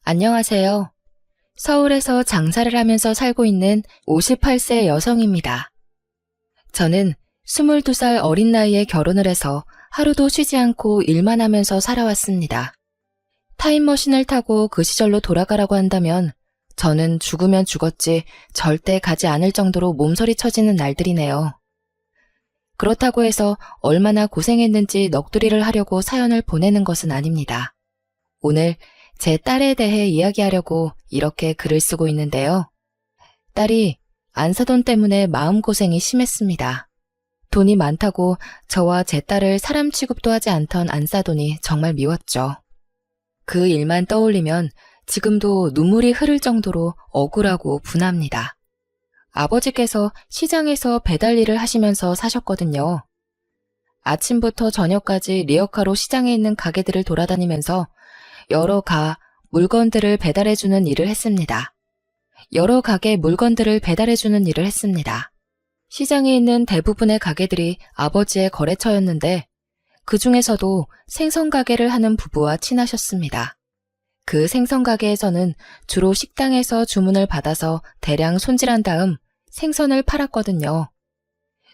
안녕하세요. 서울에서 장사를 하면서 살고 있는 58세 여성입니다. 저는 22살 어린 나이에 결혼을 해서 하루도 쉬지 않고 일만 하면서 살아왔습니다. 타임머신을 타고 그 시절로 돌아가라고 한다면 저는 죽으면 죽었지 절대 가지 않을 정도로 몸서리 쳐지는 날들이네요. 그렇다고 해서 얼마나 고생했는지 넋두리를 하려고 사연을 보내는 것은 아닙니다. 오늘 제 딸에 대해 이야기하려고 이렇게 글을 쓰고 있는데요. 딸이 안사돈 때문에 마음고생이 심했습니다. 돈이 많다고 저와 제 딸을 사람 취급도 하지 않던 안사돈이 정말 미웠죠. 그 일만 떠올리면 지금도 눈물이 흐를 정도로 억울하고 분합니다. 아버지께서 시장에서 배달 일을 하시면서 사셨거든요. 아침부터 저녁까지 리어카로 시장에 있는 가게들을 돌아다니면서 여러 물건들을 배달해주는 일을 했습니다. 여러 가게 물건들을 배달해주는 일을 했습니다. 시장에 있는 대부분의 가게들이 아버지의 거래처였는데 그 중에서도 생선 가게를 하는 부부와 친하셨습니다. 그 생선 가게에서는 주로 식당에서 주문을 받아서 대량 손질한 다음 생선을 팔았거든요.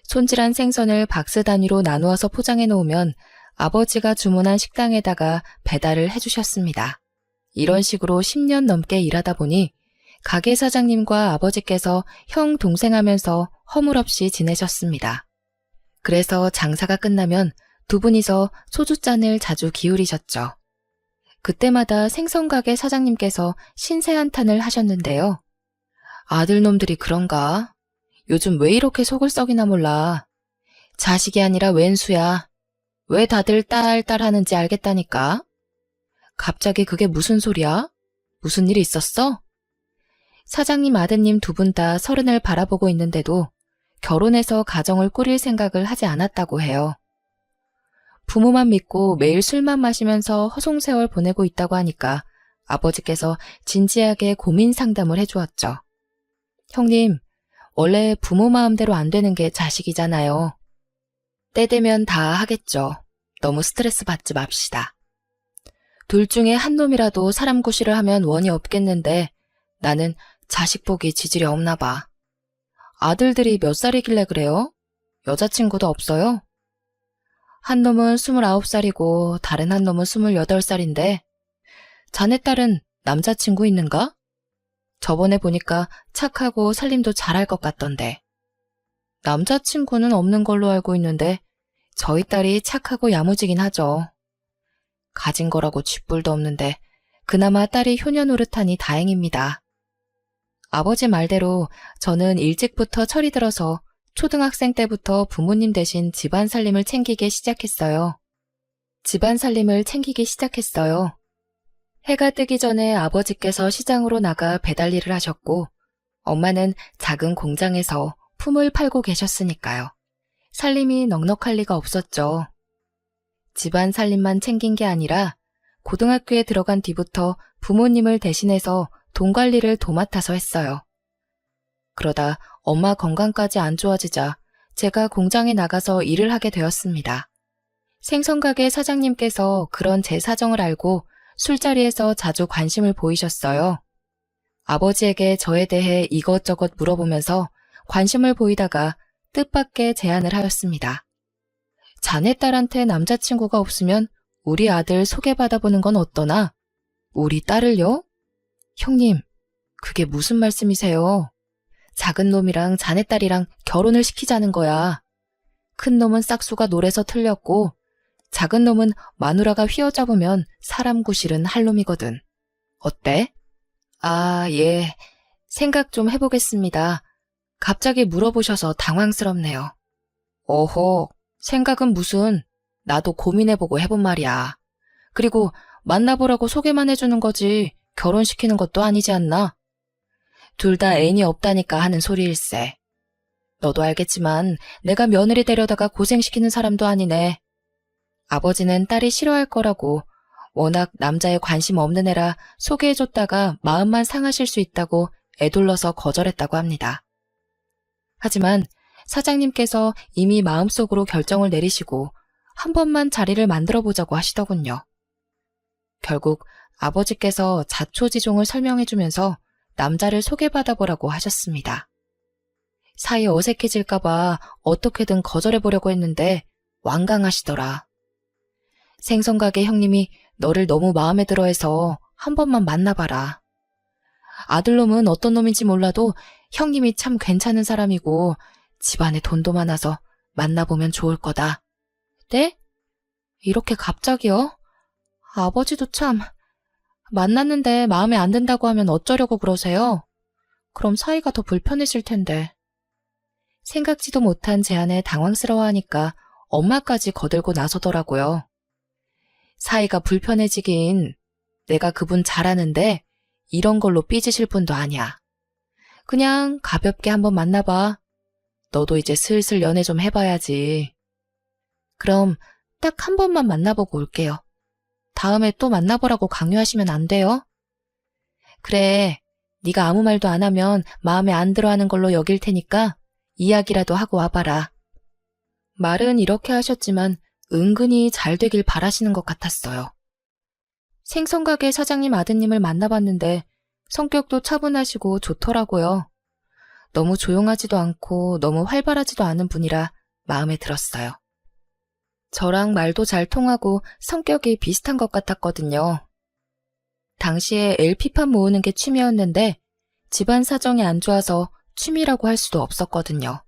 손질한 생선을 박스 단위로 나누어서 포장해 놓으면 아버지가 주문한 식당에다가 배달을 해주셨습니다. 이런 식으로 10년 넘게 일하다 보니 가게 사장님과 아버지께서 형 동생하면서 허물없이 지내셨습니다. 그래서 장사가 끝나면 두 분이서 소주잔을 자주 기울이셨죠. 그때마다 생선가게 사장님께서 신세 한탄을 하셨는데요. 아들놈들이 그런가? 요즘 왜 이렇게 속을 썩이나 몰라. 자식이 아니라 웬수야. 왜 다들 딸 하는지 알겠다니까. 갑자기 그게 무슨 소리야? 무슨 일 있었어? 사장님 아드님 두 분 다 30을 바라보고 있는데도 결혼해서 가정을 꾸릴 생각을 하지 않았다고 해요. 부모만 믿고 매일 술만 마시면서 허송세월 보내고 있다고 하니까 아버지께서 진지하게 고민 상담을 해주었죠. 형님, 원래 부모 마음대로 안 되는 게 자식이잖아요. 때 되면 다 하겠죠. 너무 스트레스 받지 맙시다. 둘 중에 한 놈이라도 사람 구실을 하면 원이 없겠는데 나는 자식 보기 지질이 없나 봐. 아들들이 몇 살이길래 그래요? 여자친구도 없어요? 한 놈은 29살이고 다른 한 놈은 28살인데 자네 딸은 남자친구 있는가? 저번에 보니까 착하고 살림도 잘할 것 같던데. 남자친구는 없는 걸로 알고 있는데 저희 딸이 착하고 야무지긴 하죠. 가진 거라고 쥐뿔도 없는데 그나마 딸이 효녀 노릇하니 다행입니다. 아버지 말대로 저는 일찍부터 철이 들어서 초등학생 때부터 부모님 대신 집안 살림을 챙기기 시작했어요. 해가 뜨기 전에 아버지께서 시장으로 나가 배달 일을 하셨고 엄마는 작은 공장에서 품을 팔고 계셨으니까요. 살림이 넉넉할 리가 없었죠. 집안 살림만 챙긴 게 아니라 고등학교에 들어간 뒤부터 부모님을 대신해서 돈 관리를 도맡아서 했어요. 그러다 엄마 건강까지 안 좋아지자 제가 공장에 나가서 일을 하게 되었습니다. 생선가게 사장님께서 그런 제 사정을 알고 술자리에서 자주 관심을 보이셨어요. 아버지에게 저에 대해 이것저것 물어보면서 관심을 보이다가 뜻밖의 제안을 하였습니다. 자네 딸한테 남자친구가 없으면 우리 아들 소개받아보는 건 어떠나? 우리 딸을요? 형님, 그게 무슨 말씀이세요? 작은 놈이랑 자네 딸이랑 결혼을 시키자는 거야. 큰 놈은 싹수가 노래서 틀렸고 작은 놈은 마누라가 휘어잡으면 사람 구실은 할 놈이거든. 어때? 아, 예. 생각 좀 해보겠습니다. 갑자기 물어보셔서 당황스럽네요. 어허, 생각은 무슨. 나도 고민해보고 해본 말이야. 그리고 만나보라고 소개만 해주는 거지 결혼시키는 것도 아니지 않나? 둘 다 애인이 없다니까 하는 소리일세. 너도 알겠지만 내가 며느리 데려다가 고생시키는 사람도 아니네. 아버지는 딸이 싫어할 거라고 워낙 남자에 관심 없는 애라 소개해줬다가 마음만 상하실 수 있다고 애둘러서 거절했다고 합니다. 하지만 사장님께서 이미 마음속으로 결정을 내리시고 한 번만 자리를 만들어 보자고 하시더군요. 결국 아버지께서 자초지종을 설명해주면서 남자를 소개받아보라고 하셨습니다. 사이 어색해질까봐 어떻게든 거절해보려고 했는데 완강하시더라. 생선가게 형님이 너를 너무 마음에 들어해서 한 번만 만나봐라. 아들놈은 어떤 놈인지 몰라도 형님이 참 괜찮은 사람이고 집안에 돈도 많아서 만나보면 좋을 거다. 네? 이렇게 갑자기요? 아버지도 참... 만났는데 마음에 안 든다고 하면 어쩌려고 그러세요? 그럼 사이가 더 불편해질 텐데. 생각지도 못한 제안에 당황스러워하니까 엄마까지 거들고 나서더라고요. 사이가 불편해지긴 내가 그분 잘 아는데 이런 걸로 삐지실 분도 아니야. 그냥 가볍게 한번 만나봐. 너도 이제 슬슬 연애 좀 해봐야지. 그럼 딱 한 번만 만나보고 올게요. 다음에 또 만나보라고 강요하시면 안 돼요? 그래, 네가 아무 말도 안 하면 마음에 안 들어하는 걸로 여길 테니까 이야기라도 하고 와봐라. 말은 이렇게 하셨지만 은근히 잘 되길 바라시는 것 같았어요. 생선가게 사장님 아드님을 만나봤는데 성격도 차분하시고 좋더라고요. 너무 조용하지도 않고 너무 활발하지도 않은 분이라 마음에 들었어요. 저랑 말도 잘 통하고 성격이 비슷한 것 같았거든요. 당시에 LP판 모으는 게 취미였는데 집안 사정이 안 좋아서 취미라고 할 수도 없었거든요.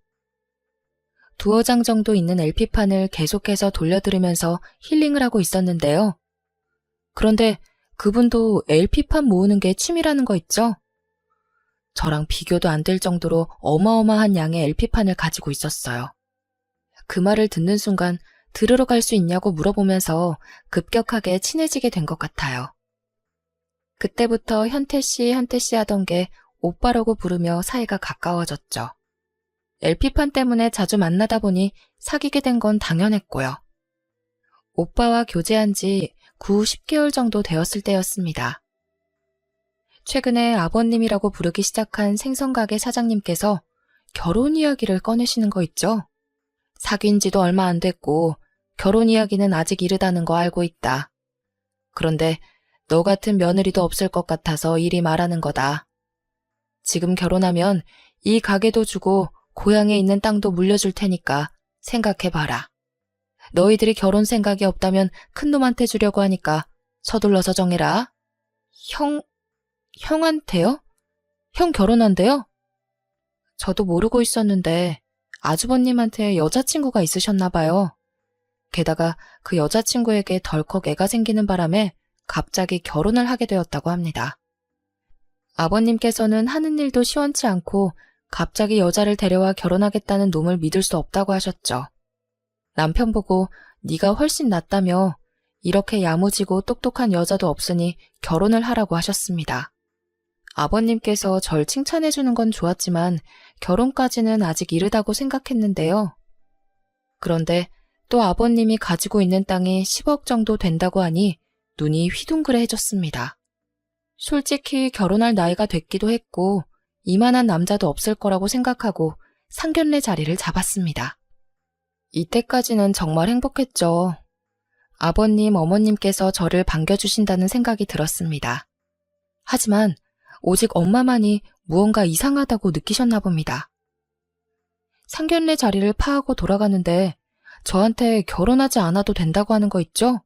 두어 장 정도 있는 LP판을 계속해서 돌려들으면서 힐링을 하고 있었는데요. 그런데 그분도 LP판 모으는 게 취미라는 거 있죠? 저랑 비교도 안 될 정도로 어마어마한 양의 LP판을 가지고 있었어요. 그 말을 듣는 순간 들으러 갈 수 있냐고 물어보면서 급격하게 친해지게 된 것 같아요. 그때부터 현태씨 하던 게 오빠라고 부르며 사이가 가까워졌죠. LP판 때문에 자주 만나다 보니 사귀게 된 건 당연했고요. 오빠와 교제한 지 10개월 정도 되었을 때였습니다. 최근에 아버님이라고 부르기 시작한 생선가게 사장님께서 결혼 이야기를 꺼내시는 거 있죠? 사귄 지도 얼마 안 됐고 결혼 이야기는 아직 이르다는 거 알고 있다. 그런데 너 같은 며느리도 없을 것 같아서 이리 말하는 거다. 지금 결혼하면 이 가게도 주고 고향에 있는 땅도 물려줄 테니까 생각해봐라. 너희들이 결혼 생각이 없다면 큰놈한테 주려고 하니까 서둘러서 정해라. 형한테요? 형 결혼한대요? 저도 모르고 있었는데 아주버님한테 여자친구가 있으셨나 봐요. 게다가 그 여자친구에게 덜컥 애가 생기는 바람에 갑자기 결혼을 하게 되었다고 합니다. 아버님께서는 하는 일도 시원치 않고 갑자기 여자를 데려와 결혼하겠다는 놈을 믿을 수 없다고 하셨죠. 남편 보고 네가 훨씬 낫다며 이렇게 야무지고 똑똑한 여자도 없으니 결혼을 하라고 하셨습니다. 아버님께서 절 칭찬해주는 건 좋았지만 결혼까지는 아직 이르다고 생각했는데요. 그런데 또 아버님이 가지고 있는 땅이 10억 정도 된다고 하니 눈이 휘둥그레해졌습니다. 솔직히 결혼할 나이가 됐기도 했고 이만한 남자도 없을 거라고 생각하고 상견례 자리를 잡았습니다. 이때까지는 정말 행복했죠. 아버님, 어머님께서 저를 반겨주신다는 생각이 들었습니다. 하지만 오직 엄마만이 무언가 이상하다고 느끼셨나 봅니다. 상견례 자리를 파하고 돌아가는데 저한테 결혼하지 않아도 된다고 하는 거 있죠?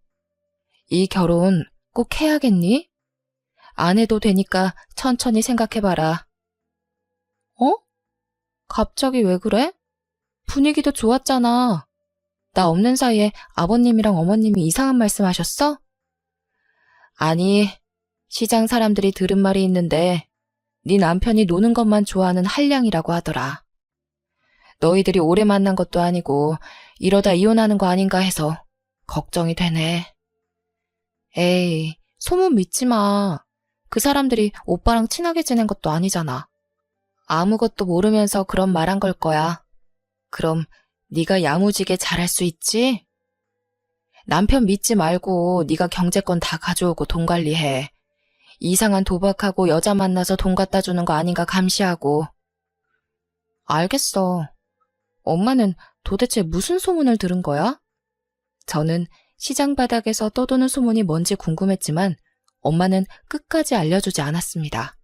이 결혼 꼭 해야겠니? 안 해도 되니까 천천히 생각해봐라. 어? 갑자기 왜 그래? 분위기도 좋았잖아. 나 없는 사이에 아버님이랑 어머님이 이상한 말씀하셨어? 아니, 시장 사람들이 들은 말이 있는데 네 남편이 노는 것만 좋아하는 한량이라고 하더라. 너희들이 오래 만난 것도 아니고 이러다 이혼하는 거 아닌가 해서 걱정이 되네. 에이, 소문 믿지 마. 그 사람들이 오빠랑 친하게 지낸 것도 아니잖아. 아무것도 모르면서 그런 말 한 걸 거야. 그럼 네가 야무지게 잘할 수 있지? 남편 믿지 말고 네가 경제권 다 가져오고 돈 관리해. 이상한 도박하고 여자 만나서 돈 갖다 주는 거 아닌가 감시하고. 알겠어. 엄마는 도대체 무슨 소문을 들은 거야? 저는 시장 바닥에서 떠도는 소문이 뭔지 궁금했지만 엄마는 끝까지 알려주지 않았습니다.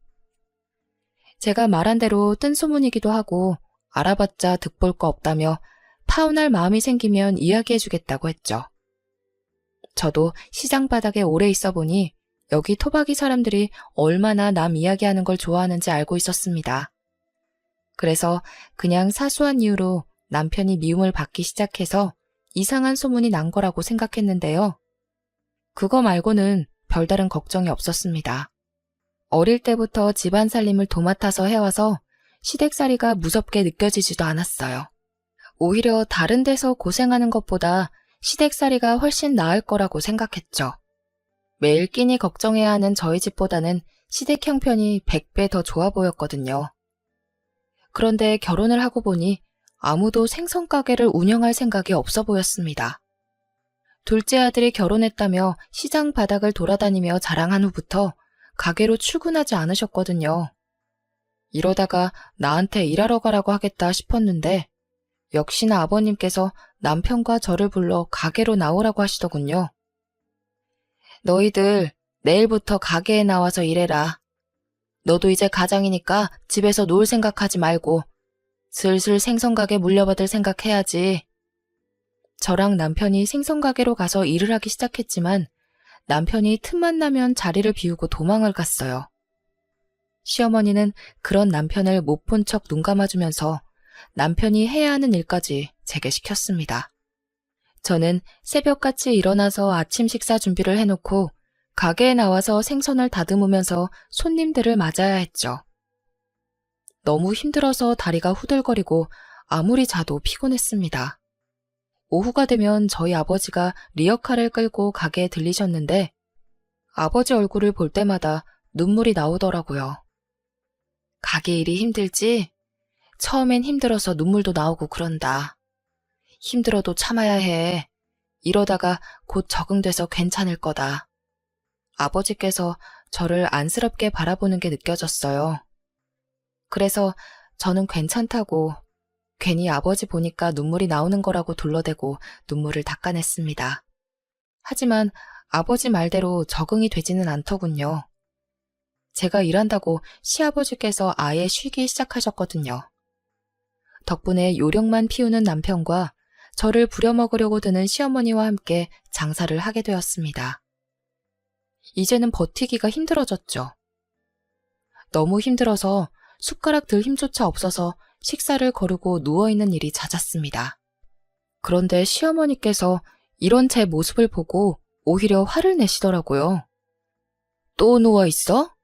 제가 말한 대로 뜬 소문이기도 하고 알아봤자 득볼 거 없다며 파혼할 마음이 생기면 이야기해주겠다고 했죠. 저도 시장 바닥에 오래 있어 보니 여기 토박이 사람들이 얼마나 남 이야기하는 걸 좋아하는지 알고 있었습니다. 그래서 그냥 사소한 이유로 남편이 미움을 받기 시작해서 이상한 소문이 난 거라고 생각했는데요. 그거 말고는 별다른 걱정이 없었습니다. 어릴 때부터 집안 살림을 도맡아서 해와서 시댁살이가 무섭게 느껴지지도 않았어요. 오히려 다른 데서 고생하는 것보다 시댁살이가 훨씬 나을 거라고 생각했죠. 매일 끼니 걱정해야 하는 저희 집보다는 시댁 형편이 100배 더 좋아 보였거든요. 그런데 결혼을 하고 보니 아무도 생선가게를 운영할 생각이 없어 보였습니다. 둘째 아들이 결혼했다며 시장 바닥을 돌아다니며 자랑한 후부터 가게로 출근하지 않으셨거든요. 이러다가 나한테 일하러 가라고 하겠다 싶었는데 역시나 아버님께서 남편과 저를 불러 가게로 나오라고 하시더군요. 너희들 내일부터 가게에 나와서 일해라. 너도 이제 가장이니까 집에서 놀 생각하지 말고 슬슬 생선가게 물려받을 생각해야지. 저랑 남편이 생선가게로 가서 일을 하기 시작했지만 남편이 틈만 나면 자리를 비우고 도망을 갔어요. 시어머니는 그런 남편을 못 본 척 눈 감아주면서 남편이 해야 하는 일까지 제게 시켰습니다. 저는 새벽같이 일어나서 아침 식사 준비를 해놓고 가게에 나와서 생선을 다듬으면서 손님들을 맞아야 했죠. 너무 힘들어서 다리가 후들거리고 아무리 자도 피곤했습니다. 오후가 되면 저희 아버지가 리어카를 끌고 가게에 들리셨는데 아버지 얼굴을 볼 때마다 눈물이 나오더라고요. 가게 일이 힘들지? 처음엔 힘들어서 눈물도 나오고 그런다. 힘들어도 참아야 해. 이러다가 곧 적응돼서 괜찮을 거다. 아버지께서 저를 안쓰럽게 바라보는 게 느껴졌어요. 그래서 저는 괜찮다고 괜히 아버지 보니까 눈물이 나오는 거라고 둘러대고 눈물을 닦아냈습니다. 하지만 아버지 말대로 적응이 되지는 않더군요. 제가 일한다고 시아버지께서 아예 쉬기 시작하셨거든요. 덕분에 요령만 피우는 남편과 저를 부려먹으려고 드는 시어머니와 함께 장사를 하게 되었습니다. 이제는 버티기가 힘들어졌죠. 너무 힘들어서 숟가락 들 힘조차 없어서 식사를 거르고 누워있는 일이 잦았습니다. 그런데 시어머니께서 이런 제 모습을 보고 오히려 화를 내시더라고요. 또 누워있어?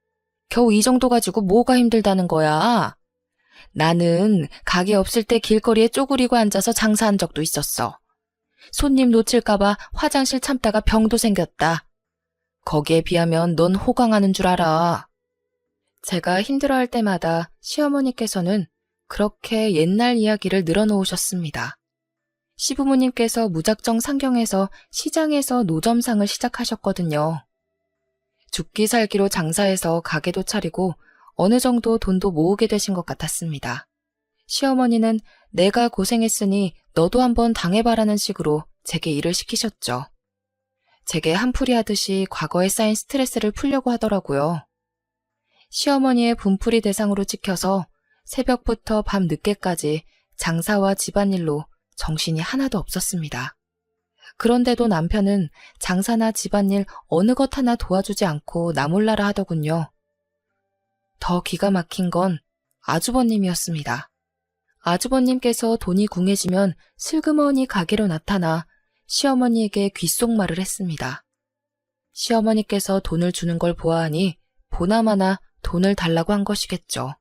겨우 이 정도 가지고 뭐가 힘들다는 거야? 나는 가게 없을 때 길거리에 쪼그리고 앉아서 장사한 적도 있었어. 손님 놓칠까봐 화장실 참다가 병도 생겼다. 거기에 비하면 넌 호강하는 줄 알아. 제가 힘들어할 때마다 시어머니께서는 그렇게 옛날 이야기를 늘어놓으셨습니다. 시부모님께서 무작정 상경해서 시장에서 노점상을 시작하셨거든요. 죽기 살기로 장사해서 가게도 차리고 어느 정도 돈도 모으게 되신 것 같았습니다. 시어머니는 내가 고생했으니 너도 한번 당해봐라는 식으로 제게 일을 시키셨죠. 제게 한풀이 하듯이 과거에 쌓인 스트레스를 풀려고 하더라고요. 시어머니의 분풀이 대상으로 찍혀서 새벽부터 밤 늦게까지 장사와 집안일로 정신이 하나도 없었습니다. 그런데도 남편은 장사나 집안일 어느 것 하나 도와주지 않고 나몰라라 하더군요. 더 기가 막힌 건 아주버님이었습니다. 아주버님께서 돈이 궁해지면 슬그머니 가게로 나타나 시어머니에게 귓속말을 했습니다. 시어머니께서 돈을 주는 걸 보아하니 보나마나 돈을 달라고 한 것이겠죠.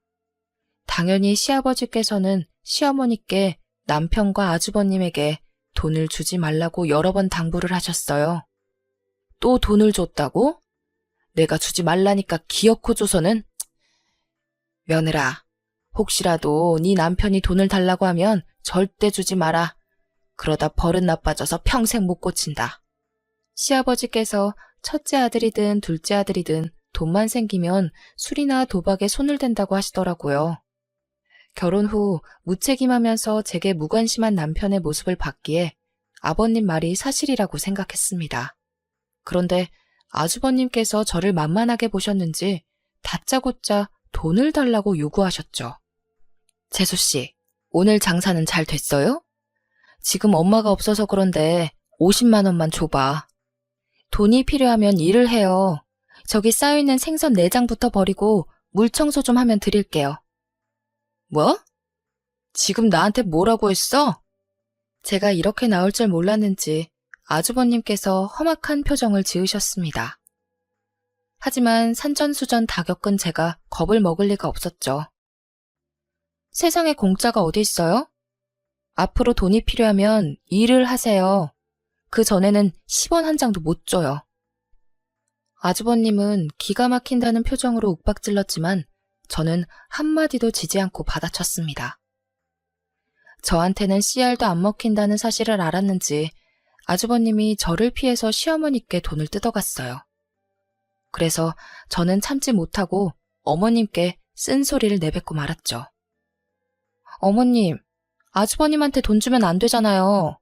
당연히 시아버지께서는 시어머니께 남편과 아주버님에게 돈을 주지 말라고 여러 번 당부를 하셨어요. 또 돈을 줬다고? 내가 주지 말라니까 기어코 줘서는? 며느라, 혹시라도 네 남편이 돈을 달라고 하면 절대 주지 마라. 그러다 버릇 나빠져서 평생 못 고친다. 시아버지께서 첫째 아들이든 둘째 아들이든 돈만 생기면 술이나 도박에 손을 댄다고 하시더라고요. 결혼 후 무책임하면서 제게 무관심한 남편의 모습을 봤기에 아버님 말이 사실이라고 생각했습니다. 그런데 아주버님께서 저를 만만하게 보셨는지 다짜고짜 돈을 달라고 요구하셨죠. 재수씨, 오늘 장사는 잘 됐어요? 지금 엄마가 없어서 그런데 50만 원만 줘봐. 돈이 필요하면 일을 해요. 저기 쌓여있는 생선 4장부터 버리고 물 청소 좀 하면 드릴게요. 뭐? 지금 나한테 뭐라고 했어? 제가 이렇게 나올 줄 몰랐는지 아주버님께서 험악한 표정을 지으셨습니다. 하지만 산전수전 다 겪은 제가 겁을 먹을 리가 없었죠. 세상에 공짜가 어디 있어요? 앞으로 돈이 필요하면 일을 하세요. 그 전에는 10원 한 장도 못 줘요. 아주버님은 기가 막힌다는 표정으로 욱박질렀지만 저는 한마디도 지지 않고 받아쳤습니다. 저한테는 씨알도 안 먹힌다는 사실을 알았는지 아주버님이 저를 피해서 시어머니께 돈을 뜯어갔어요. 그래서 저는 참지 못하고 어머님께 쓴소리를 내뱉고 말았죠. 어머님, 아주버님한테 돈 주면 안 되잖아요.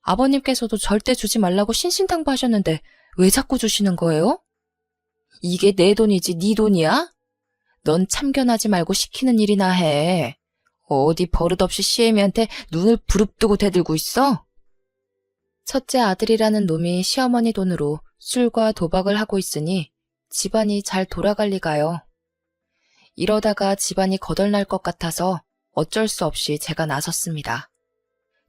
아버님께서도 절대 주지 말라고 신신당부하셨는데 왜 자꾸 주시는 거예요? 이게 내 돈이지 네 돈이야? 넌 참견하지 말고 시키는 일이나 해. 어디 버릇없이 시애미한테 눈을 부릅뜨고 대들고 있어? 첫째 아들이라는 놈이 시어머니 돈으로 술과 도박을 하고 있으니 집안이 잘 돌아갈 리가요. 이러다가 집안이 거덜날 것 같아서 어쩔 수 없이 제가 나섰습니다.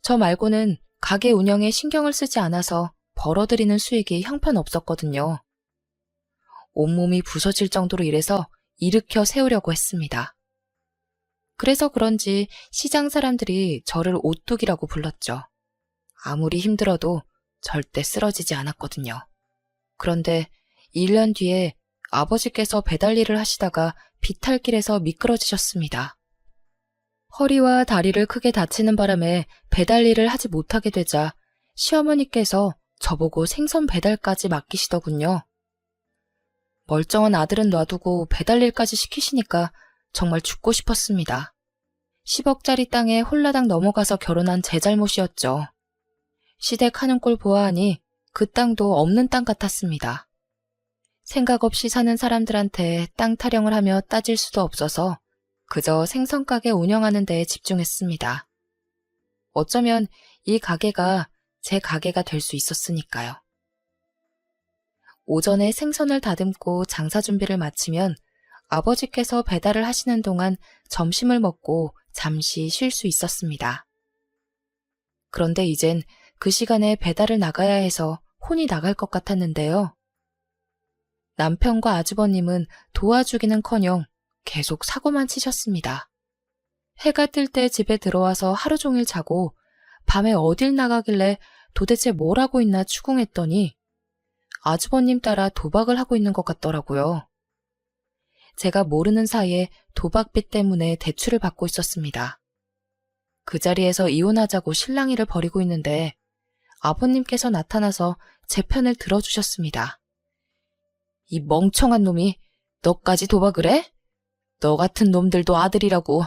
저 말고는 가게 운영에 신경을 쓰지 않아서 벌어들이는 수익이 형편없었거든요. 온몸이 부서질 정도로 일해서 일으켜 세우려고 했습니다. 그래서 그런지 시장 사람들이 저를 오뚝이라고 불렀죠. 아무리 힘들어도 절대 쓰러지지 않았거든요. 그런데 1년 뒤에 아버지께서 배달 일을 하시다가 비탈길에서 미끄러지셨습니다. 허리와 다리를 크게 다치는 바람에 배달 일을 하지 못하게 되자 시어머니께서 저보고 생선 배달까지 맡기시더군요. 멀쩡한 아들은 놔두고 배달 일까지 시키시니까 정말 죽고 싶었습니다. 10억짜리 땅에 홀라당 넘어가서 결혼한 제 잘못이었죠. 시댁 하는 꼴 보아하니 그 땅도 없는 땅 같았습니다. 생각 없이 사는 사람들한테 땅 타령을 하며 따질 수도 없어서 그저 생선가게 운영하는 데에 집중했습니다. 어쩌면 이 가게가 제 가게가 될 수 있었으니까요. 오전에 생선을 다듬고 장사 준비를 마치면 아버지께서 배달을 하시는 동안 점심을 먹고 잠시 쉴 수 있었습니다. 그런데 이젠 그 시간에 배달을 나가야 해서 혼이 나갈 것 같았는데요. 남편과 아주버님은 도와주기는커녕 계속 사고만 치셨습니다. 해가 뜰 때 집에 들어와서 하루 종일 자고 밤에 어딜 나가길래 도대체 뭘 하고 있나 추궁했더니 아주버님 따라 도박을 하고 있는 것 같더라고요. 제가 모르는 사이에 도박비 때문에 대출을 받고 있었습니다. 그 자리에서 이혼하자고 실랑이를 벌이고 있는데 아버님께서 나타나서 제 편을 들어주셨습니다. 이 멍청한 놈이 너까지 도박을 해? 너 같은 놈들도 아들이라고.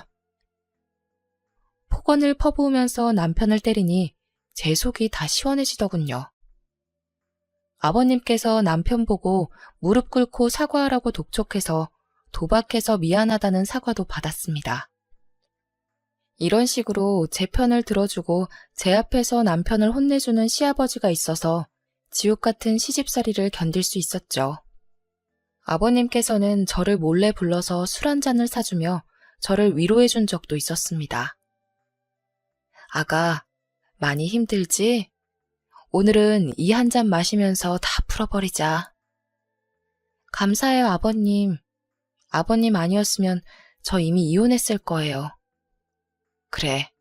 폭언을 퍼부으면서 남편을 때리니 제 속이 다 시원해지더군요. 아버님께서 남편 보고 무릎 꿇고 사과하라고 독촉해서 도박해서 미안하다는 사과도 받았습니다. 이런 식으로 제 편을 들어주고 제 앞에서 남편을 혼내주는 시아버지가 있어서 지옥 같은 시집살이를 견딜 수 있었죠. 아버님께서는 저를 몰래 불러서 술 한 잔을 사주며 저를 위로해 준 적도 있었습니다. 아가, 많이 힘들지? 오늘은 이 한 잔 마시면서 다 풀어버리자. 감사해요, 아버님. 아버님 아니었으면 저 이미 이혼했을 거예요. 그래,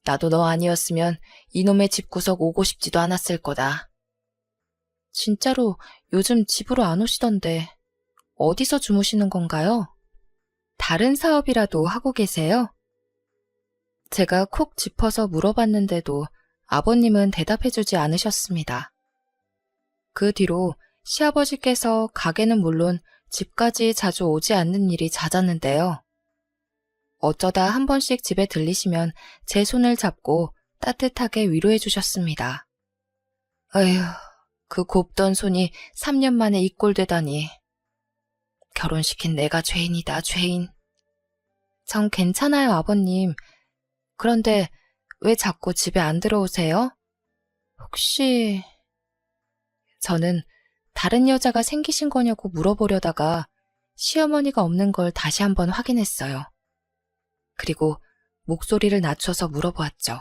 나도 너 아니었으면 이놈의 집구석 오고 싶지도 않았을 거다. 진짜로 요즘 집으로 안 오시던데 어디서 주무시는 건가요? 다른 사업이라도 하고 계세요? 제가 콕 짚어서 물어봤는데도 아버님은 대답해주지 않으셨습니다. 그 뒤로 시아버지께서 가게는 물론 집까지 자주 오지 않는 일이 잦았는데요. 어쩌다 한 번씩 집에 들리시면 제 손을 잡고 따뜻하게 위로해 주셨습니다. 어휴, 그 곱던 손이 3년 만에 이 꼴 되다니. 결혼시킨 내가 죄인이다, 죄인. 전 괜찮아요, 아버님. 그런데 왜 자꾸 집에 안 들어오세요? 혹시... 저는 다른 여자가 생기신 거냐고 물어보려다가 시어머니가 없는 걸 다시 한번 확인했어요. 그리고 목소리를 낮춰서 물어보았죠.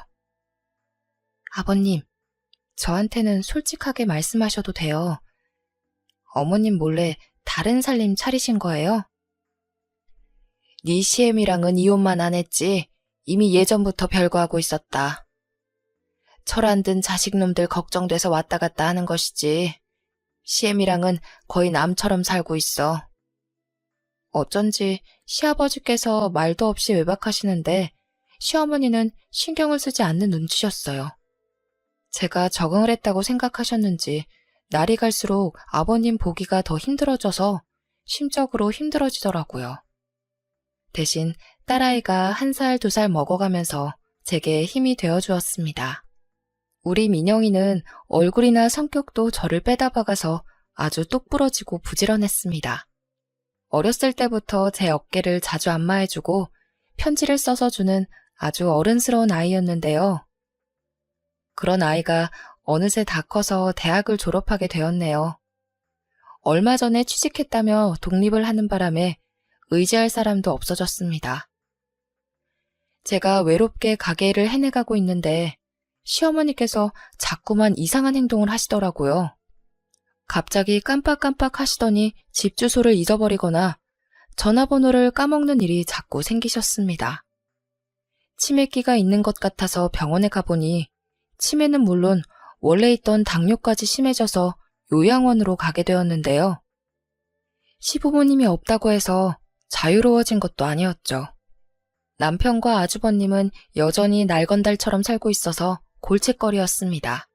아버님, 저한테는 솔직하게 말씀하셔도 돼요. 어머님 몰래 다른 살림 차리신 거예요? 네 시엠이랑은 이혼만 안 했지 이미 예전부터 별거하고 있었다. 철 안 든 자식놈들 걱정돼서 왔다 갔다 하는 것이지. 시엠이랑은 거의 남처럼 살고 있어. 어쩐지 시아버지께서 말도 없이 외박하시는데 시어머니는 신경을 쓰지 않는 눈치셨어요. 제가 적응을 했다고 생각하셨는지 날이 갈수록 아버님 보기가 더 힘들어져서 심적으로 힘들어지더라고요. 대신 딸아이가 1살, 2살 먹어가면서 제게 힘이 되어주었습니다. 우리 민영이는 얼굴이나 성격도 저를 빼다 박아서 아주 똑부러지고 부지런했습니다. 어렸을 때부터 제 어깨를 자주 안마해주고 편지를 써서 주는 아주 어른스러운 아이였는데요. 그런 아이가 어느새 다 커서 대학을 졸업하게 되었네요. 얼마 전에 취직했다며 독립을 하는 바람에 의지할 사람도 없어졌습니다. 제가 외롭게 가게일을 해내가고 있는데 시어머니께서 자꾸만 이상한 행동을 하시더라고요. 갑자기 깜빡깜빡 하시더니 집 주소를 잊어버리거나 전화번호를 까먹는 일이 자꾸 생기셨습니다. 치매기가 있는 것 같아서 병원에 가보니 치매는 물론 원래 있던 당뇨까지 심해져서 요양원으로 가게 되었는데요. 시부모님이 없다고 해서 자유로워진 것도 아니었죠. 남편과 아주버님은 여전히 날건달처럼 살고 있어서 골칫거리였습니다.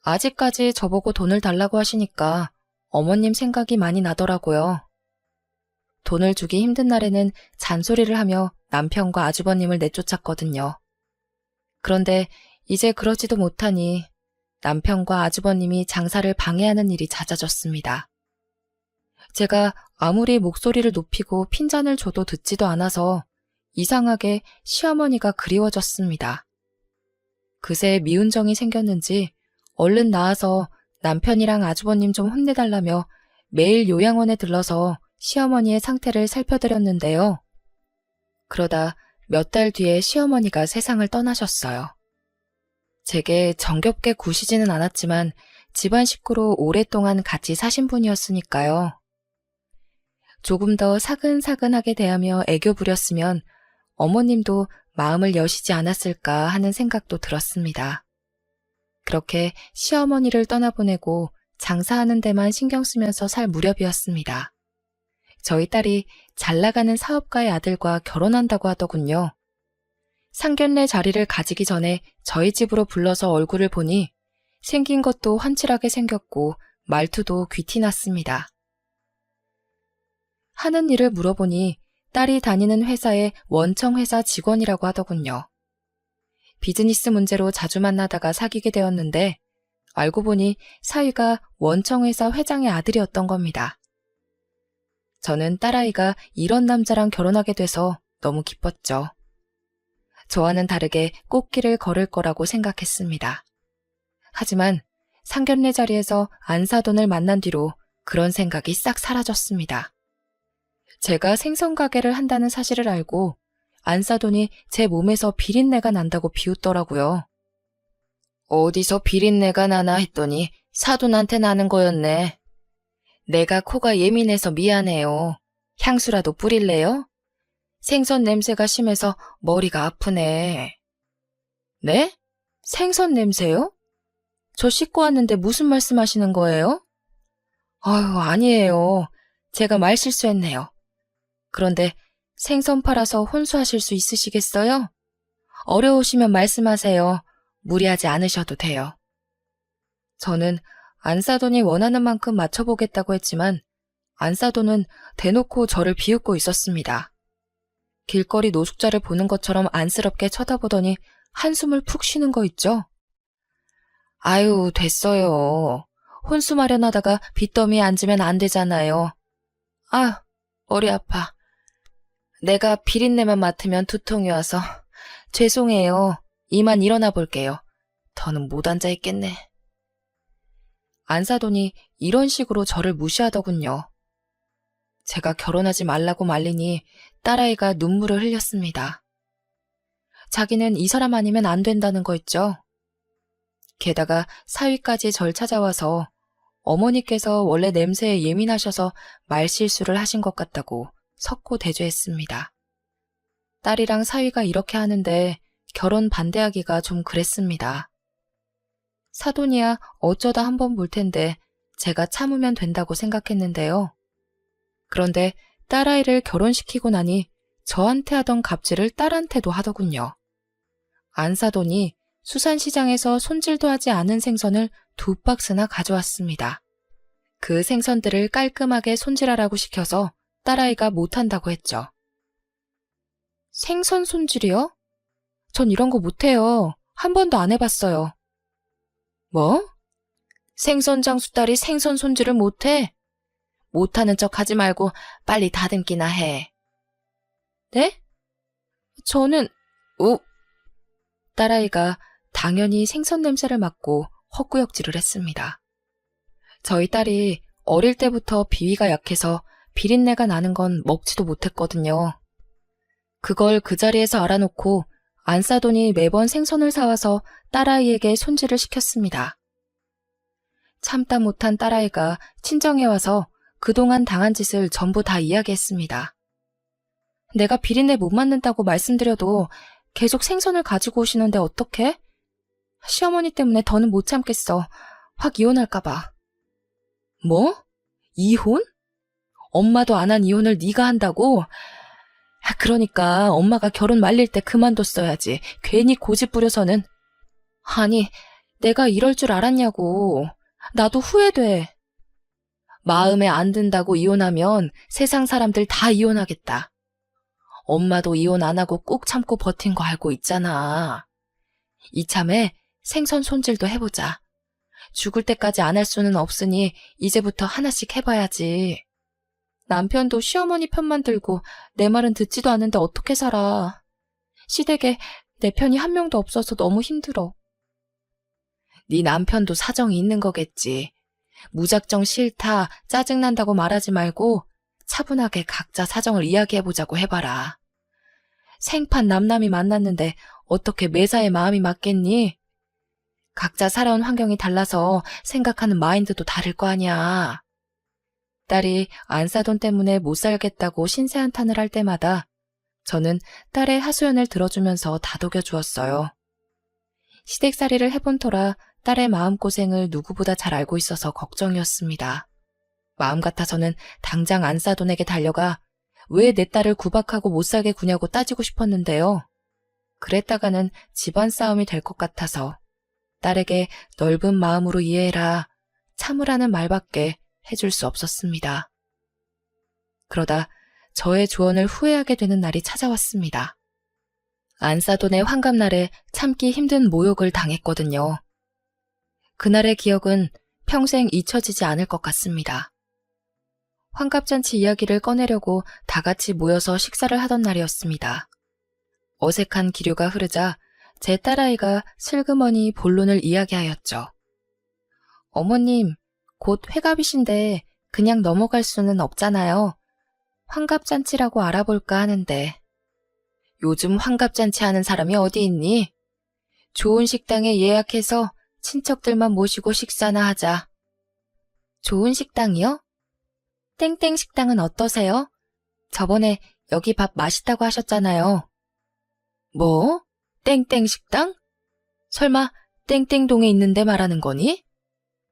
아직까지 저보고 돈을 달라고 하시니까 어머님 생각이 많이 나더라고요. 돈을 주기 힘든 날에는 잔소리를 하며 남편과 아주버님을 내쫓았거든요. 그런데 이제 그러지도 못하니 남편과 아주버님이 장사를 방해하는 일이 잦아졌습니다. 제가 아무리 목소리를 높이고 핀잔을 줘도 듣지도 않아서 이상하게 시어머니가 그리워졌습니다. 그새 미운 정이 생겼는지 얼른 나와서 남편이랑 아주버님 좀 혼내달라며 매일 요양원에 들러서 시어머니의 상태를 살펴드렸는데요. 그러다 몇 달 뒤에 시어머니가 세상을 떠나셨어요. 제게 정겹게 구시지는 않았지만 집안 식구로 오랫동안 같이 사신 분이었으니까요. 조금 더 사근사근하게 대하며 애교 부렸으면 어머님도 마음을 여시지 않았을까 하는 생각도 들었습니다. 그렇게 시어머니를 떠나보내고 장사하는 데만 신경 쓰면서 살 무렵이었습니다. 저희 딸이 잘나가는 사업가의 아들과 결혼한다고 하더군요. 상견례 자리를 가지기 전에 저희 집으로 불러서 얼굴을 보니 생긴 것도 훤칠하게 생겼고 말투도 귀티났습니다. 하는 일을 물어보니 딸이 다니는 회사의 원청회사 직원이라고 하더군요. 비즈니스 문제로 자주 만나다가 사귀게 되었는데 알고 보니 사위가 원청회사 회장의 아들이었던 겁니다. 저는 딸아이가 이런 남자랑 결혼하게 돼서 너무 기뻤죠. 저와는 다르게 꽃길을 걸을 거라고 생각했습니다. 하지만 상견례 자리에서 안사돈을 만난 뒤로 그런 생각이 싹 사라졌습니다. 제가 생선 가게를 한다는 사실을 알고 안사돈이 제 몸에서 비린내가 난다고 비웃더라고요. 어디서 비린내가 나나 했더니 사돈한테 나는 거였네. 내가 코가 예민해서 미안해요. 향수라도 뿌릴래요? 생선 냄새가 심해서 머리가 아프네. 네? 생선 냄새요? 저 씻고 왔는데 무슨 말씀하시는 거예요? 아유, 아니에요. 제가 말 실수했네요. 그런데 생선 팔아서 혼수하실 수 있으시겠어요? 어려우시면 말씀하세요. 무리하지 않으셔도 돼요. 저는 안사돈이 원하는 만큼 맞춰보겠다고 했지만 안사돈은 대놓고 저를 비웃고 있었습니다. 길거리 노숙자를 보는 것처럼 안쓰럽게 쳐다보더니 한숨을 푹 쉬는 거 있죠? 아유, 됐어요. 혼수 마련하다가 빚더미에 앉으면 안 되잖아요. 아, 머리 아파. 내가 비린내만 맡으면 두통이 와서. 죄송해요. 이만 일어나 볼게요. 더는 못 앉아 있겠네. 안사돈이 이런 식으로 저를 무시하더군요. 제가 결혼하지 말라고 말리니 딸아이가 눈물을 흘렸습니다. 자기는 이 사람 아니면 안 된다는 거 있죠. 게다가 사위까지 절 찾아와서 어머니께서 원래 냄새에 예민하셔서 말실수를 하신 것 같다고 석고 대죄했습니다. 딸이랑 사위가 이렇게 하는데 결혼 반대하기가 좀 그랬습니다. 사돈이야 어쩌다 한번 볼 텐데 제가 참으면 된다고 생각했는데요. 그런데 딸아이를 결혼시키고 나니 저한테 하던 갑질을 딸한테도 하더군요. 안사돈이 수산시장에서 손질도 하지 않은 생선을 2박스나 가져왔습니다. 그 생선들을 깔끔하게 손질하라고 시켜서 딸아이가 못한다고 했죠. 생선 손질이요? 전 이런 거 못해요. 한 번도 안 해봤어요. 뭐? 생선 장수 딸이 생선 손질을 못해? 못하는 척 하지 말고 빨리 다듬기나 해. 네? 저는... 딸아이가 당연히 생선 냄새를 맡고 헛구역질을 했습니다. 저희 딸이 어릴 때부터 비위가 약해서 비린내가 나는 건 먹지도 못했거든요. 그걸 그 자리에서 알아놓고 안사돈이 매번 생선을 사와서 딸아이에게 손질을 시켰습니다. 참다 못한 딸아이가 친정에 와서 그동안 당한 짓을 전부 다 이야기했습니다. 내가 비린내 못 맡는다고 말씀드려도 계속 생선을 가지고 오시는데 어떡해? 시어머니 때문에 더는 못 참겠어. 확 이혼할까봐. 뭐? 이혼? 엄마도 안 한 이혼을 네가 한다고? 그러니까 엄마가 결혼 말릴 때 그만뒀어야지. 괜히 고집 부려서는. 아니, 내가 이럴 줄 알았냐고. 나도 후회돼. 마음에 안 든다고 이혼하면 세상 사람들 다 이혼하겠다. 엄마도 이혼 안 하고 꾹 참고 버틴 거 알고 있잖아. 이참에 생선 손질도 해보자. 죽을 때까지 안 할 수는 없으니 이제부터 하나씩 해봐야지. 남편도 시어머니 편만 들고 내 말은 듣지도 않는데 어떻게 살아. 시댁에 내 편이 한 명도 없어서 너무 힘들어. 네 남편도 사정이 있는 거겠지. 무작정 싫다, 짜증난다고 말하지 말고 차분하게 각자 사정을 이야기해보자고 해봐라. 생판 남남이 만났는데 어떻게 매사에 마음이 맞겠니? 각자 살아온 환경이 달라서 생각하는 마인드도 다를 거 아니야. 딸이 안사돈 때문에 못 살겠다고 신세한탄을 할 때마다 저는 딸의 하소연을 들어주면서 다독여 주었어요. 시댁살이를 해본 터라 딸의 마음고생을 누구보다 잘 알고 있어서 걱정이었습니다. 마음 같아서는 당장 안사돈에게 달려가 왜 내 딸을 구박하고 못 살게 구냐고 따지고 싶었는데요. 그랬다가는 집안 싸움이 될 것 같아서 딸에게 넓은 마음으로 이해해라, 참으라는 말밖에 해줄 수 없었습니다. 그러다 저의 조언을 후회하게 되는 날이 찾아왔습니다. 안사돈의 환갑날에 참기 힘든 모욕을 당했거든요. 그날의 기억은 평생 잊혀지지 않을 것 같습니다. 환갑잔치 이야기를 꺼내려고 다 같이 모여서 식사를 하던 날이었습니다. 어색한 기류가 흐르자 제 딸아이가 슬그머니 본론을 이야기하였죠. 어머님, 곧 회갑이신데 그냥 넘어갈 수는 없잖아요. 환갑잔치라고 알아볼까 하는데. 요즘 환갑잔치 하는 사람이 어디 있니? 좋은 식당에 예약해서 친척들만 모시고 식사나 하자. 좋은 식당이요? 땡땡 식당은 어떠세요? 저번에 여기 밥 맛있다고 하셨잖아요. 뭐? 땡땡 식당? 설마 땡땡동에 있는데 말하는 거니?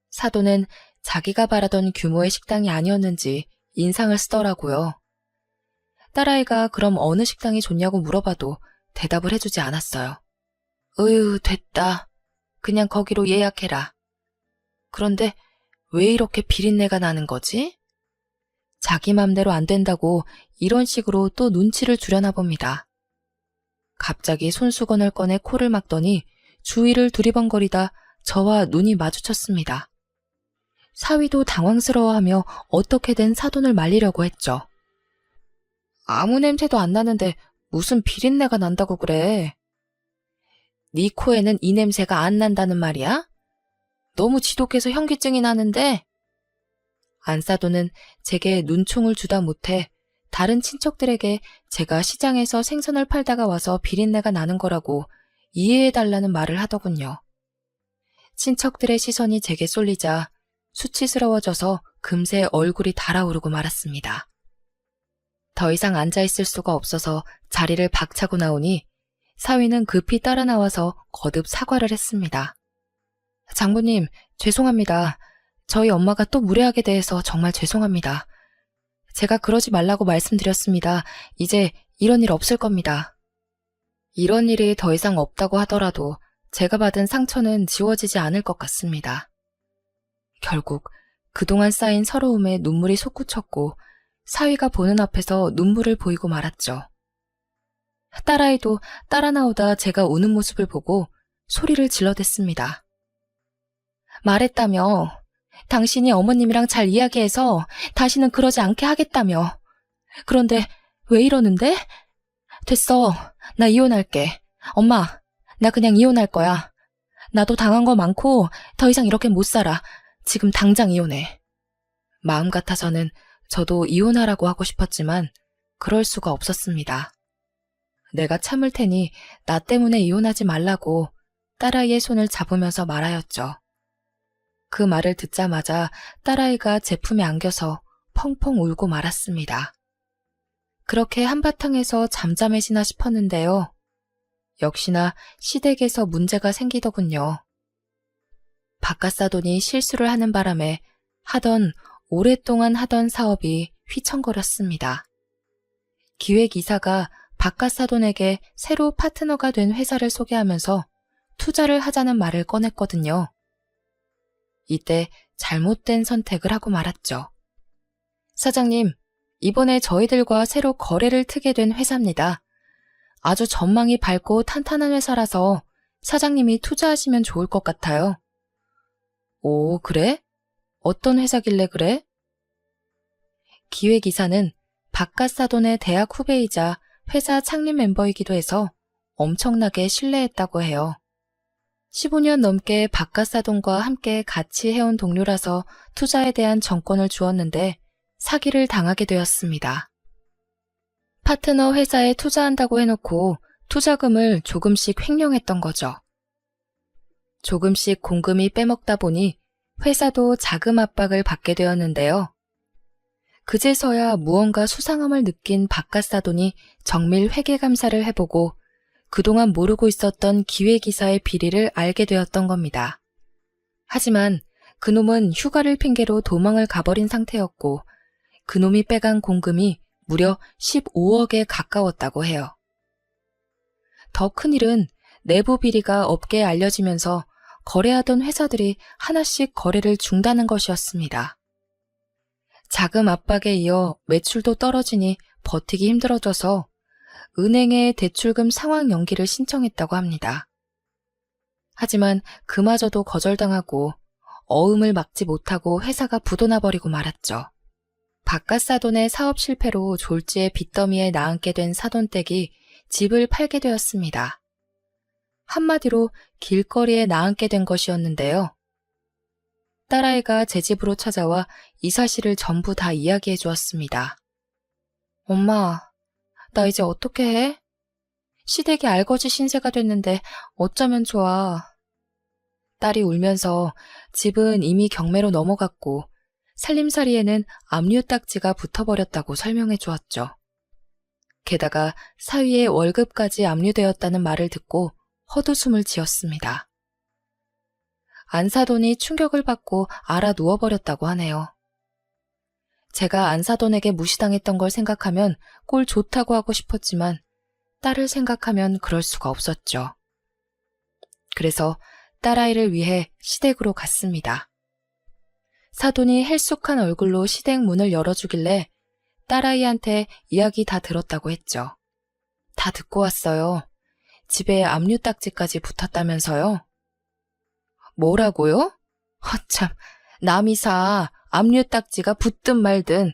사돈은 자기가 바라던 규모의 식당이 아니었는지 인상을 쓰더라고요. 딸아이가 그럼 어느 식당이 좋냐고 물어봐도 대답을 해주지 않았어요. 됐다. 그냥 거기로 예약해라. 그런데 왜 이렇게 비린내가 나는 거지? 자기 맘대로 안 된다고 이런 식으로 또 눈치를 주려나 봅니다. 갑자기 손수건을 꺼내 코를 막더니 주위를 두리번거리다 저와 눈이 마주쳤습니다. 사위도 당황스러워하며 어떻게든 사돈을 말리려고 했죠. 아무 냄새도 안 나는데 무슨 비린내가 난다고 그래. 네 코에는 이 냄새가 안 난다는 말이야? 너무 지독해서 현기증이 나는데? 안사돈은 제게 눈총을 주다 못해 다른 친척들에게 제가 시장에서 생선을 팔다가 와서 비린내가 나는 거라고 이해해달라는 말을 하더군요. 친척들의 시선이 제게 쏠리자 수치스러워져서 금세 얼굴이 달아오르고 말았습니다. 더 이상 앉아있을 수가 없어서 자리를 박차고 나오니 사위는 급히 따라 나와서 거듭 사과를 했습니다. 장모님, 죄송합니다. 저희 엄마가 또 무례하게 대해서 정말 죄송합니다. 제가 그러지 말라고 말씀드렸습니다. 이제 이런 일 없을 겁니다. 이런 일이 더 이상 없다고 하더라도 제가 받은 상처는 지워지지 않을 것 같습니다. 결국 그동안 쌓인 서러움에 눈물이 솟구쳤고 사위가 보는 앞에서 눈물을 보이고 말았죠. 딸아이도 따라 나오다 제가 우는 모습을 보고 소리를 질러댔습니다. 말했다며. 당신이 어머님이랑 잘 이야기해서 다시는 그러지 않게 하겠다며. 그런데 왜 이러는데? 됐어. 나 이혼할게. 엄마, 나 그냥 이혼할 거야. 나도 당한 거 많고 더 이상 이렇게 못 살아. 지금 당장 이혼해. 마음 같아서는 저도 이혼하라고 하고 싶었지만 그럴 수가 없었습니다. 내가 참을 테니 나 때문에 이혼하지 말라고 딸아이의 손을 잡으면서 말하였죠. 그 말을 듣자마자 딸아이가 제 품에 안겨서 펑펑 울고 말았습니다. 그렇게 한바탕에서 잠잠해지나 싶었는데요. 역시나 시댁에서 문제가 생기더군요. 바깥사돈이 실수를 하는 바람에 오랫동안 하던 사업이 휘청거렸습니다. 기획이사가 바깥사돈에게 새로 파트너가 된 회사를 소개하면서 투자를 하자는 말을 꺼냈거든요. 이때 잘못된 선택을 하고 말았죠. 사장님, 이번에 저희들과 새로 거래를 트게 된 회사입니다. 아주 전망이 밝고 탄탄한 회사라서 사장님이 투자하시면 좋을 것 같아요. 오, 그래? 어떤 회사길래 그래? 기획이사는 바깥사돈의 대학 후배이자 회사 창립 멤버이기도 해서 엄청나게 신뢰했다고 해요. 15년 넘게 바깥사돈과 함께 같이 해온 동료라서 투자에 대한 정권을 주었는데 사기를 당하게 되었습니다. 파트너 회사에 투자한다고 해놓고 투자금을 조금씩 횡령했던 거죠. 조금씩 공금이 빼먹다 보니 회사도 자금 압박을 받게 되었는데요. 그제서야 무언가 수상함을 느낀 바깥사돈이 정밀 회계감사를 해보고 그동안 모르고 있었던 기획이사의 비리를 알게 되었던 겁니다. 하지만 그놈은 휴가를 핑계로 도망을 가버린 상태였고 그놈이 빼간 공금이 무려 15억에 가까웠다고 해요. 더 큰 일은 내부 비리가 업계에 알려지면서 거래하던 회사들이 하나씩 거래를 중단한 것이었습니다. 자금 압박에 이어 매출도 떨어지니 버티기 힘들어져서 은행에 대출금 상환 연기를 신청했다고 합니다. 하지만 그마저도 거절당하고 어음을 막지 못하고 회사가 부도나버리고 말았죠. 바깥사돈의 사업 실패로 졸지에 빚더미에 나앉게 된 사돈댁이 집을 팔게 되었습니다. 한마디로 길거리에 나앉게 된 것이었는데요. 딸아이가 제 집으로 찾아와 이 사실을 전부 다 이야기해 주었습니다. 엄마, 나 이제 어떻게 해? 시댁이 알거지 신세가 됐는데 어쩌면 좋아. 딸이 울면서 집은 이미 경매로 넘어갔고 살림살이에는 압류 딱지가 붙어버렸다고 설명해 주었죠. 게다가 사위의 월급까지 압류되었다는 말을 듣고 헛웃음을 지었습니다. 안사돈이 충격을 받고 알아 누워버렸다고 하네요. 제가 안사돈에게 무시당했던 걸 생각하면 꼴 좋다고 하고 싶었지만 딸을 생각하면 그럴 수가 없었죠. 그래서 딸아이를 위해 시댁으로 갔습니다. 사돈이 헬쑥한 얼굴로 시댁 문을 열어주길래 딸아이한테 이야기 다 들었다고 했죠. 다 듣고 왔어요. 집에 압류 딱지까지 붙었다면서요? 뭐라고요? 허참, 남이사 압류 딱지가 붙든 말든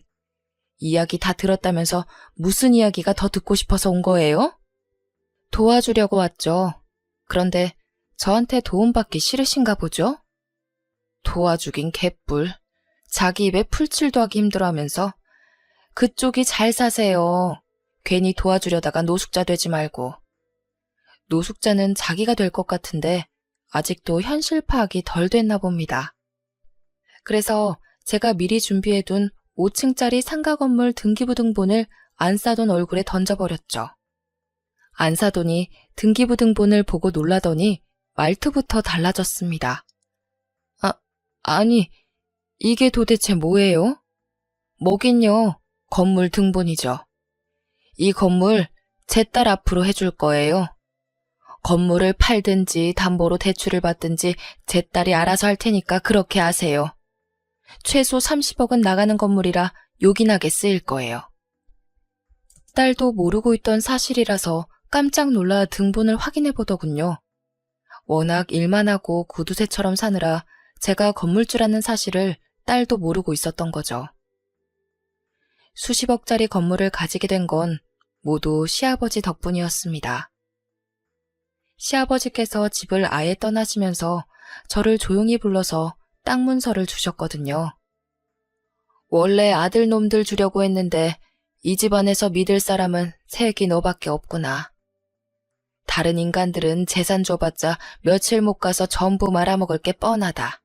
이야기 다 들었다면서 무슨 이야기가 더 듣고 싶어서 온 거예요? 도와주려고 왔죠. 그런데 저한테 도움받기 싫으신가 보죠? 도와주긴 개뿔. 자기 입에 풀칠도 하기 힘들어하면서 그쪽이 잘 사세요. 괜히 도와주려다가 노숙자 되지 말고. 노숙자는 자기가 될 것 같은데 아직도 현실 파악이 덜 됐나 봅니다. 그래서 제가 미리 준비해둔 5층짜리 상가 건물 등기부등본을 안 싸돈 얼굴에 던져버렸죠. 안 사돈이 등기부등본을 보고 놀라더니 말투부터 달라졌습니다. 아니, 이게 도대체 뭐예요? 뭐긴요, 건물 등본이죠. 이 건물 제 딸 앞으로 해줄 거예요. 건물을 팔든지 담보로 대출을 받든지 제 딸이 알아서 할 테니까 그렇게 하세요. 최소 30억은 나가는 건물이라 요긴하게 쓰일 거예요. 딸도 모르고 있던 사실이라서 깜짝 놀라 등본을 확인해 보더군요. 워낙 일만 하고 구두쇠처럼 사느라 제가 건물주라는 사실을 딸도 모르고 있었던 거죠. 수십억짜리 건물을 가지게 된 건 모두 시아버지 덕분이었습니다. 시아버지께서 집을 아예 떠나시면서 저를 조용히 불러서 땅 문서를 주셨거든요. 원래 아들 놈들 주려고 했는데 이 집안에서 믿을 사람은 색이 너밖에 없구나. 다른 인간들은 재산 줘봤자 며칠 못 가서 전부 말아먹을 게 뻔하다.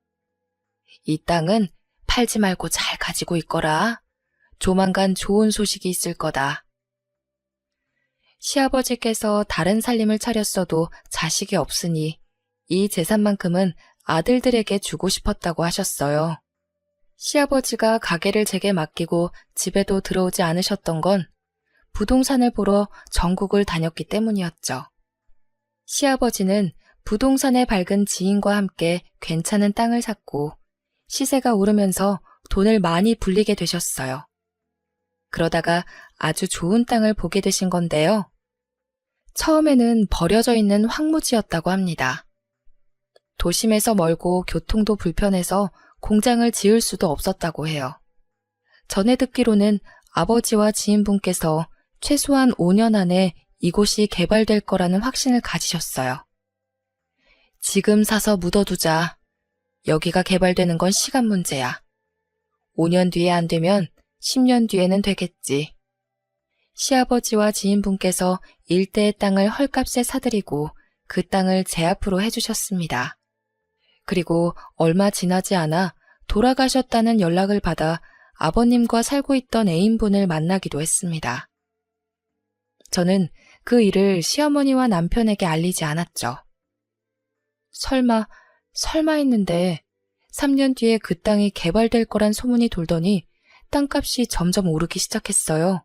이 땅은 팔지 말고 잘 가지고 있거라. 조만간 좋은 소식이 있을 거다. 시아버지께서 다른 살림을 차렸어도 자식이 없으니 이 재산만큼은 아들들에게 주고 싶었다고 하셨어요. 시아버지가 가게를 제게 맡기고 집에도 들어오지 않으셨던 건 부동산을 보러 전국을 다녔기 때문이었죠. 시아버지는 부동산에 밝은 지인과 함께 괜찮은 땅을 샀고 시세가 오르면서 돈을 많이 불리게 되셨어요. 그러다가 아주 좋은 땅을 보게 되신 건데요. 처음에는 버려져 있는 황무지였다고 합니다. 도심에서 멀고 교통도 불편해서 공장을 지을 수도 없었다고 해요. 전에 듣기로는 아버지와 지인분께서 최소한 5년 안에 이곳이 개발될 거라는 확신을 가지셨어요. 지금 사서 묻어두자. 여기가 개발되는 건 시간 문제야. 5년 뒤에 안 되면 10년 뒤에는 되겠지. 시아버지와 지인분께서 일대의 땅을 헐값에 사들이고 그 땅을 제 앞으로 해주셨습니다. 그리고 얼마 지나지 않아 돌아가셨다는 연락을 받아 아버님과 살고 있던 애인분을 만나기도 했습니다. 저는 그 일을 시어머니와 남편에게 알리지 않았죠. 설마 했는데 3년 뒤에 그 땅이 개발될 거란 소문이 돌더니 땅값이 점점 오르기 시작했어요.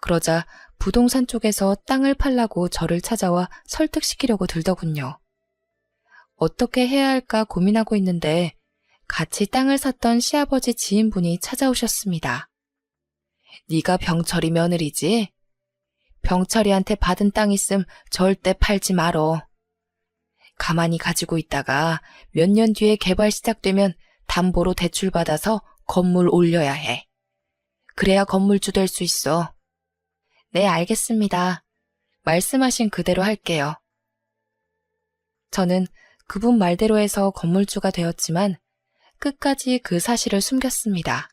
그러자 부동산 쪽에서 땅을 팔라고 저를 찾아와 설득시키려고 들더군요. 어떻게 해야 할까 고민하고 있는데 같이 땅을 샀던 시아버지 지인분이 찾아오셨습니다. 네가 병철이 며느리지? 병철이한테 받은 땅 있음 절대 팔지 말어. 가만히 가지고 있다가 몇 년 뒤에 개발 시작되면 담보로 대출받아서 건물 올려야 해. 그래야 건물주 될 수 있어. 네, 알겠습니다. 말씀하신 그대로 할게요. 저는 그분 말대로 해서 건물주가 되었지만 끝까지 그 사실을 숨겼습니다.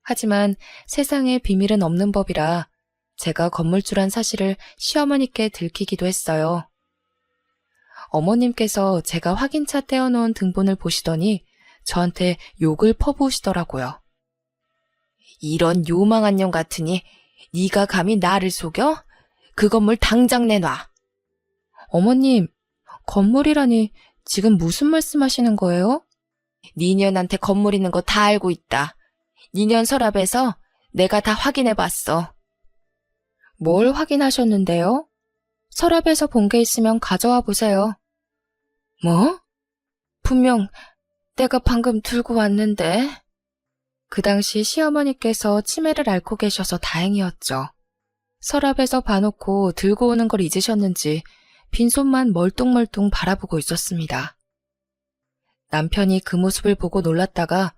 하지만 세상에 비밀은 없는 법이라 제가 건물주란 사실을 시어머니께 들키기도 했어요. 어머님께서 제가 확인차 떼어놓은 등본을 보시더니 저한테 욕을 퍼부으시더라고요. 이런 요망한 년 같으니 네가 감히 나를 속여? 그 건물 당장 내놔. 어머님, 건물이라니 지금 무슨 말씀하시는 거예요? 니년한테 건물 있는 거 다 알고 있다. 니년 서랍에서 내가 다 확인해봤어. 뭘 확인하셨는데요? 서랍에서 본 게 있으면 가져와 보세요. 뭐? 분명 내가 방금 들고 왔는데. 그 당시 시어머니께서 치매를 앓고 계셔서 다행이었죠. 서랍에서 봐놓고 들고 오는 걸 잊으셨는지 빈손만 멀뚱멀뚱 바라보고 있었습니다. 남편이 그 모습을 보고 놀랐다가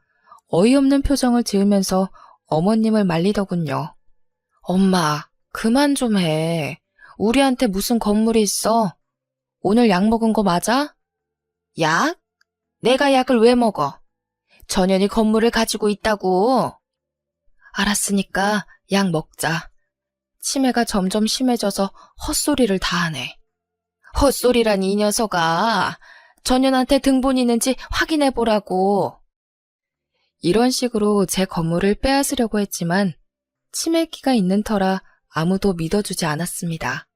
어이없는 표정을 지으면서 어머님을 말리더군요. 엄마, 그만 좀 해. 우리한테 무슨 건물이 있어? 오늘 약 먹은 거 맞아? 약? 내가 약을 왜 먹어? 전현이 건물을 가지고 있다고. 알았으니까 약 먹자. 치매가 점점 심해져서 헛소리를 다 하네. 헛소리란 이 녀석아. 전현한테 등본 있는지 확인해보라고. 이런 식으로 제 건물을 빼앗으려고 했지만 치매기가 있는 터라 아무도 믿어주지 않았습니다.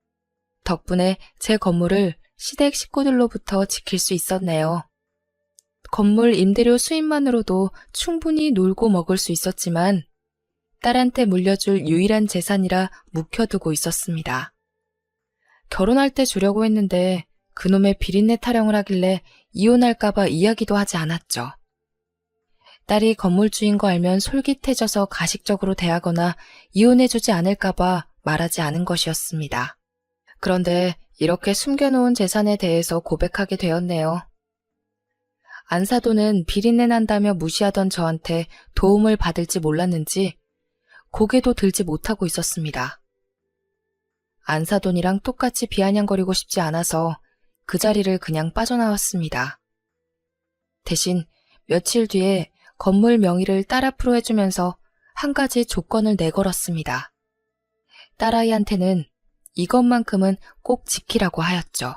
덕분에 제 건물을 시댁 식구들로부터 지킬 수 있었네요. 건물 임대료 수입만으로도 충분히 놀고 먹을 수 있었지만 딸한테 물려줄 유일한 재산이라 묵혀두고 있었습니다. 결혼할 때 주려고 했는데 그놈의 비린내 타령을 하길래 이혼할까봐 이야기도 하지 않았죠. 딸이 건물주인 거 알면 솔깃해져서 가식적으로 대하거나 이혼해주지 않을까봐 말하지 않은 것이었습니다. 그런데 이렇게 숨겨놓은 재산에 대해서 고백하게 되었네요. 안사돈은 비린내 난다며 무시하던 저한테 도움을 받을지 몰랐는지 고개도 들지 못하고 있었습니다. 안사돈이랑 똑같이 비아냥거리고 싶지 않아서 그 자리를 그냥 빠져나왔습니다. 대신 며칠 뒤에 건물 명의를 딸 앞으로 해주면서 한 가지 조건을 내걸었습니다. 딸아이한테는 이것만큼은 꼭 지키라고 하였죠.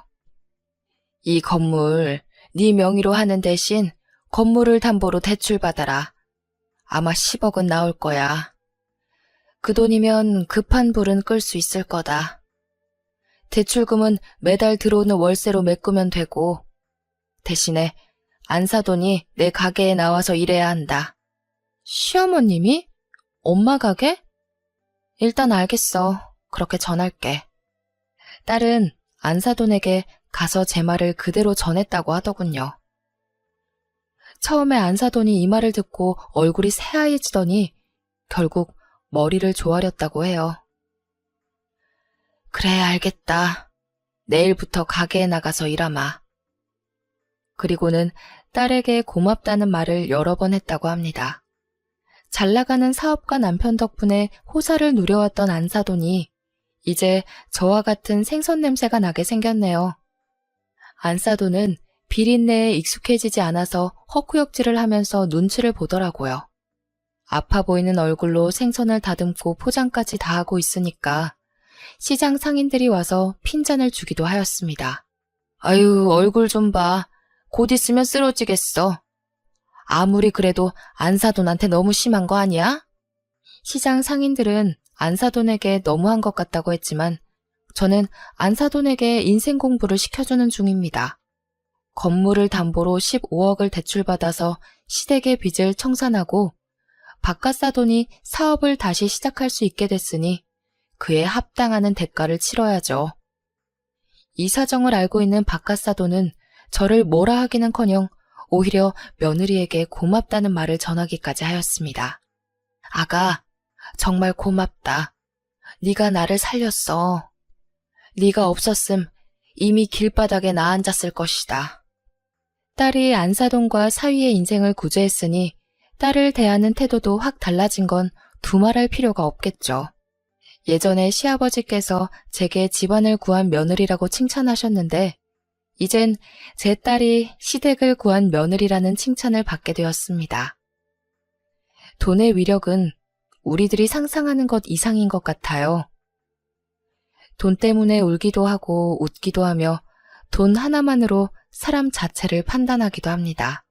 이 건물 네 명의로 하는 대신 건물을 담보로 대출받아라. 아마 10억은 나올 거야. 그 돈이면 급한 불은 끌 수 있을 거다. 대출금은 매달 들어오는 월세로 메꾸면 되고 대신에 안사돈이 내 가게에 나와서 일해야 한다. 시어머님이? 엄마 가게? 일단 알겠어. 그렇게 전할게. 딸은 안사돈에게 가서 제 말을 그대로 전했다고 하더군요. 처음에 안사돈이 이 말을 듣고 얼굴이 새하얘지더니 결국 머리를 조아렸다고 해요. 그래, 알겠다. 내일부터 가게에 나가서 일하마. 그리고는 딸에게 고맙다는 말을 여러 번 했다고 합니다. 잘 나가는 사업가 남편 덕분에 호사를 누려왔던 안사돈이 이제 저와 같은 생선 냄새가 나게 생겼네요. 안사돈은 비린내에 익숙해지지 않아서 헛구역질을 하면서 눈치를 보더라고요. 아파 보이는 얼굴로 생선을 다듬고 포장까지 다 하고 있으니까 시장 상인들이 와서 핀잔을 주기도 하였습니다. 아유, 얼굴 좀 봐. 곧 있으면 쓰러지겠어. 아무리 그래도 안사돈한테 너무 심한 거 아니야? 시장 상인들은 안사돈에게 너무한 것 같다고 했지만 저는 안사돈에게 인생 공부를 시켜주는 중입니다. 건물을 담보로 15억을 대출받아서 시댁의 빚을 청산하고 바깥사돈이 사업을 다시 시작할 수 있게 됐으니 그에 합당하는 대가를 치러야죠. 이 사정을 알고 있는 바깥사돈은 저를 뭐라 하기는커녕 오히려 며느리에게 고맙다는 말을 전하기까지 하였습니다. 아가, 정말 고맙다. 네가 나를 살렸어. 네가 없었음 이미 길바닥에 나 앉았을 것이다. 딸이 안사돈과 사위의 인생을 구제했으니 딸을 대하는 태도도 확 달라진 건 두말할 필요가 없겠죠. 예전에 시아버지께서 제게 집안을 구한 며느리라고 칭찬하셨는데 이젠 제 딸이 시댁을 구한 며느리라는 칭찬을 받게 되었습니다. 돈의 위력은 우리들이 상상하는 것 이상인 것 같아요. 돈 때문에 울기도 하고 웃기도 하며 돈 하나만으로 사람 자체를 판단하기도 합니다.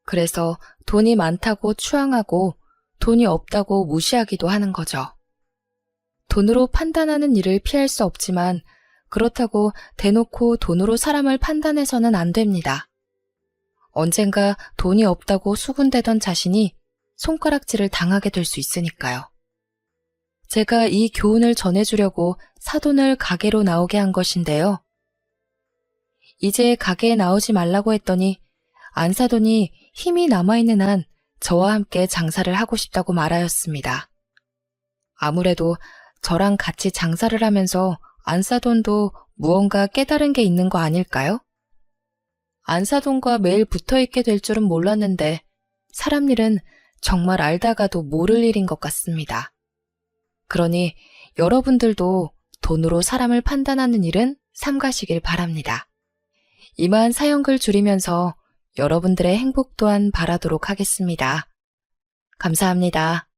그래서 돈이 많다고 추앙하고 돈이 없다고 무시하기도 하는 거죠. 돈으로 판단하는 일을 피할 수 없지만 그렇다고 대놓고 돈으로 사람을 판단해서는 안 됩니다. 언젠가 돈이 없다고 수군대던 자신이 손가락질을 당하게 될 수 있으니까요. 제가 이 교훈을 전해주려고 사돈을 가게로 나오게 한 것인데요. 이제 가게에 나오지 말라고 했더니 안사돈이 힘이 남아있는 한 저와 함께 장사를 하고 싶다고 말하였습니다. 아무래도 저랑 같이 장사를 하면서 안사돈도 무언가 깨달은 게 있는 거 아닐까요? 안사돈과 매일 붙어 있게 될 줄은 몰랐는데 사람 일은 정말 알다가도 모를 일인 것 같습니다. 그러니 여러분들도 돈으로 사람을 판단하는 일은 삼가시길 바랍니다. 이만 사연글 줄이면서 여러분들의 행복 또한 바라도록 하겠습니다. 감사합니다.